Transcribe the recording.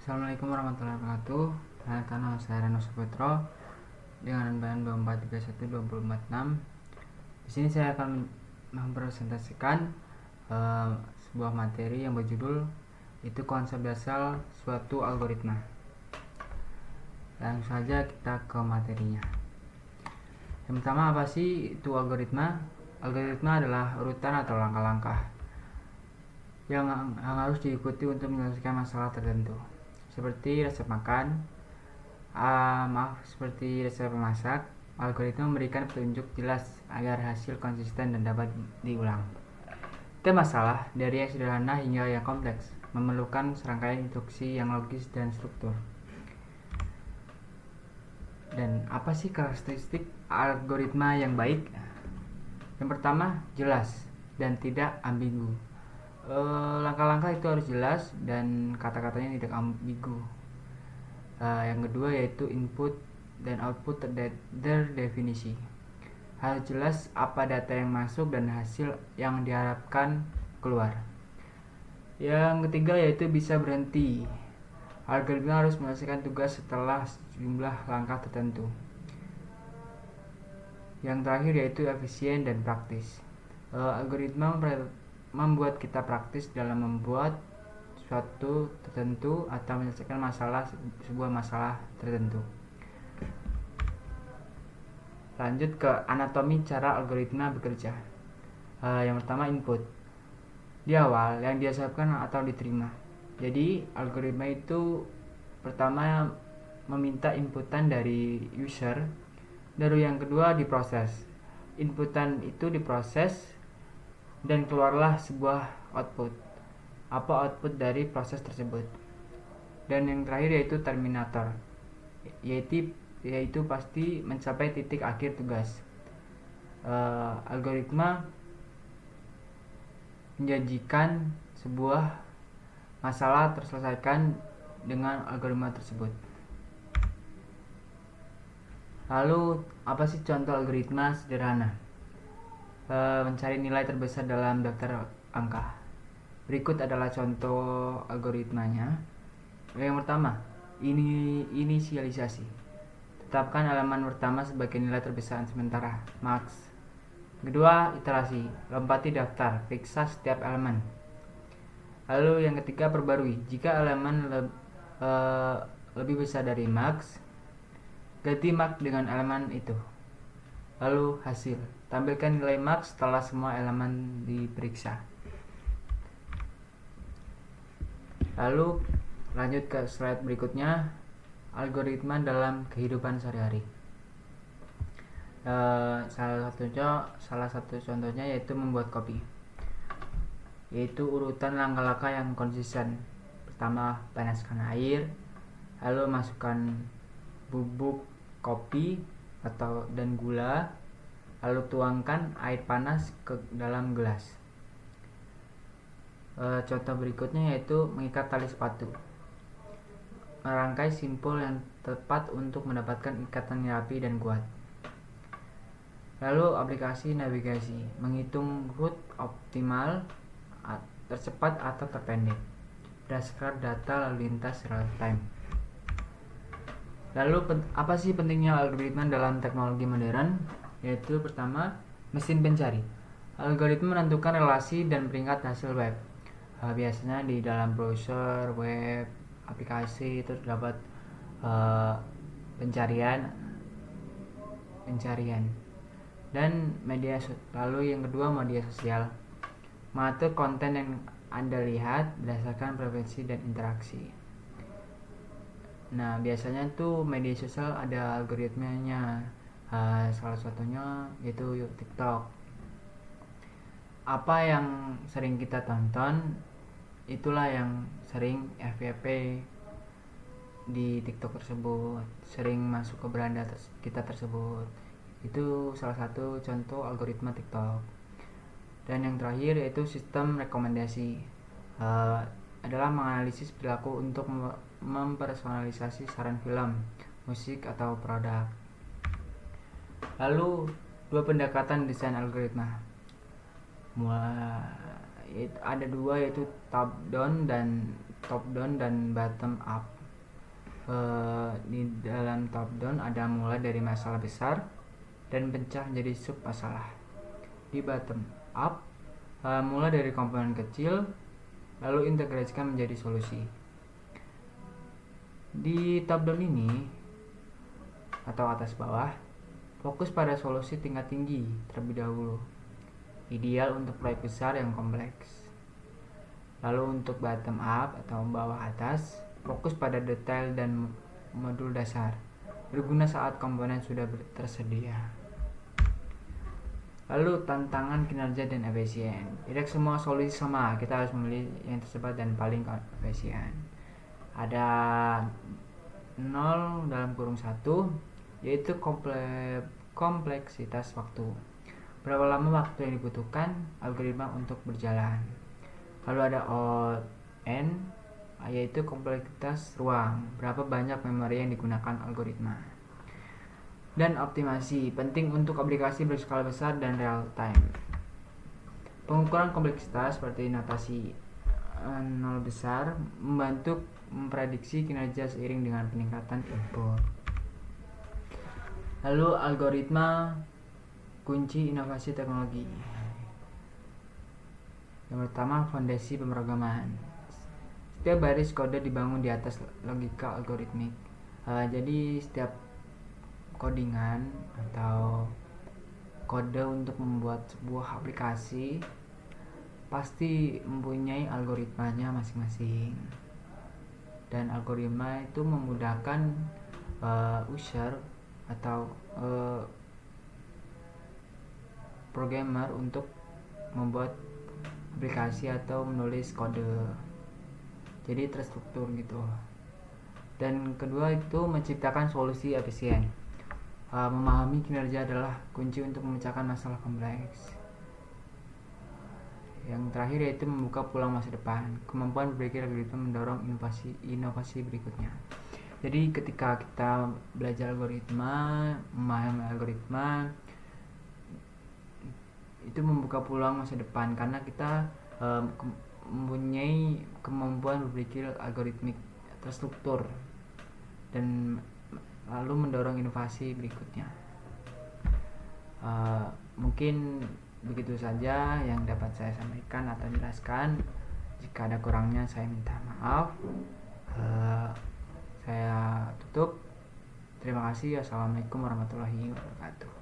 Assalamualaikum warahmatullahi wabarakatuh. Perkenalkan, nama saya Reno Saputro dengan bahan 24312446. Di sini saya akan mempresentasikan sebuah materi yang berjudul itu konsep dasar suatu algoritma. Langsung saja kita ke materinya. Yang pertama, apa sih itu algoritma? Algoritma adalah urutan atau langkah-langkah yang harus diikuti untuk menyelesaikan masalah tertentu, seperti resep makan, seperti resep memasak. Algoritma memberikan petunjuk jelas agar hasil konsisten dan dapat diulang. Setiap masalah, dari yang sederhana hingga yang kompleks, memerlukan serangkaian instruksi yang logis dan struktur. Dan apa sih karakteristik algoritma yang baik? Yang pertama, jelas dan tidak ambigu. Langkah-langkah itu harus jelas dan kata-katanya tidak ambigu. Yang kedua yaitu input dan output terdefinisi. Harus jelas apa data yang masuk dan hasil yang diharapkan keluar. Yang ketiga yaitu bisa berhenti. Algoritma harus menyelesaikan tugas setelah sejumlah langkah tertentu. Yang terakhir yaitu efisien dan praktis. Algoritma membuat kita praktis dalam membuat suatu tertentu atau menyelesaikan sebuah masalah tertentu. Lanjut ke anatomi cara algoritma bekerja. Yang pertama, input. Di awal yang diucapkan atau diterima. Jadi algoritma itu pertama meminta inputan dari user, lalu yang kedua diproses. Inputan itu diproses dan keluarlah sebuah output. Apa output dari proses tersebut? Dan yang terakhir yaitu terminator, yaitu pasti mencapai titik akhir tugas. Algoritma menjanjikan sebuah masalah terselesaikan dengan algoritma tersebut. Lalu apa sih contoh algoritma sederhana? Mencari nilai terbesar dalam daftar angka. Berikut adalah contoh algoritmanya. Yang pertama, inisialisasi. Tetapkan elemen pertama sebagai nilai terbesar sementara, max. Kedua, iterasi. Lompati daftar, periksa setiap elemen. Lalu yang ketiga, perbarui. Jika elemen lebih besar dari max, ganti max dengan elemen itu. Lalu hasil. Tampilkan nilai max setelah semua elemen diperiksa. Lalu lanjut ke slide berikutnya, algoritma dalam kehidupan sehari-hari. Salah satu contohnya yaitu membuat kopi, yaitu urutan langkah-langkah yang konsisten. Pertama, panaskan air, lalu masukkan bubuk kopi dan gula, lalu tuangkan air panas ke dalam gelas. Contoh berikutnya yaitu mengikat tali sepatu. Merangkai simpul yang tepat untuk mendapatkan ikatan yang rapi dan kuat. Lalu aplikasi navigasi, menghitung rute optimal, tercepat atau terpendek berdasarkan data lalu lintas real time. Lalu apa sih pentingnya algoritma dalam teknologi modern? Yaitu pertama, mesin pencari. Algoritma menentukan relasi dan peringkat hasil web. Biasanya di dalam browser, web, aplikasi itu dapat pencarian dan media. Lalu yang kedua, media sosial, mengatur konten yang Anda lihat berdasarkan preferensi dan interaksi. Nah, biasanya tuh media sosial ada algoritmanya. Salah satunya yaitu TikTok. Apa yang sering kita tonton, itulah yang sering FYP di TikTok tersebut, sering masuk ke beranda kita tersebut. Itu salah satu contoh algoritma TikTok. Dan yang terakhir yaitu sistem rekomendasi, adalah menganalisis perilaku untuk mempersonalisasi saran film, musik, atau produk. Lalu dua pendekatan desain algoritma. Ada dua, yaitu top down dan bottom up. Di dalam top down ada mulai dari masalah besar dan pecah menjadi sub masalah. Di bottom up mulai dari komponen kecil lalu integrasikan menjadi solusi. Di top down ini atau atas bawah, fokus pada solusi tingkat tinggi terlebih dahulu, ideal untuk proyek besar yang kompleks. Lalu untuk bottom up atau bawah atas, fokus pada detail dan modul dasar, berguna saat komponen sudah tersedia. Lalu tantangan kinerja dan efisien. Tidak semua solusi sama, kita harus memilih yang tercepat dan paling efisien. Ada 0 dalam kurung 1, yaitu kompleksitas waktu. Berapa lama waktu yang dibutuhkan algoritma untuk berjalan. Lalu ada N, yaitu kompleksitas ruang, berapa banyak memori yang digunakan algoritma. Dan optimasi, penting untuk aplikasi berskala besar dan real time. Pengukuran kompleksitas seperti notasi 0 besar membantu memprediksi kinerja seiring dengan peningkatan input. Lalu algoritma, kunci inovasi teknologi. Yang pertama, fondasi pemrograman. Setiap baris kode dibangun di atas logika algoritmik. Jadi setiap codingan atau kode untuk membuat sebuah aplikasi pasti mempunyai algoritmanya masing-masing. Dan algoritma itu memudahkan user atau programmer untuk membuat aplikasi atau menulis kode, jadi terstruktur gitu. Dan kedua itu menciptakan solusi efisien. Memahami kinerja adalah kunci untuk memecahkan masalah kompleks. Yang terakhir yaitu membuka peluang masa depan. Kemampuan berpikir algoritma mendorong inovasi berikutnya. Jadi ketika kita belajar algoritma, memahami algoritma, itu membuka peluang masa depan karena kita mempunyai kemampuan berpikir algoritmik terstruktur dan lalu mendorong inovasi berikutnya. Mungkin begitu saja yang dapat saya sampaikan atau jelaskan. Jika ada kurangnya saya minta maaf. Saya tutup. Terima kasih. Assalamualaikum warahmatullahi wabarakatuh.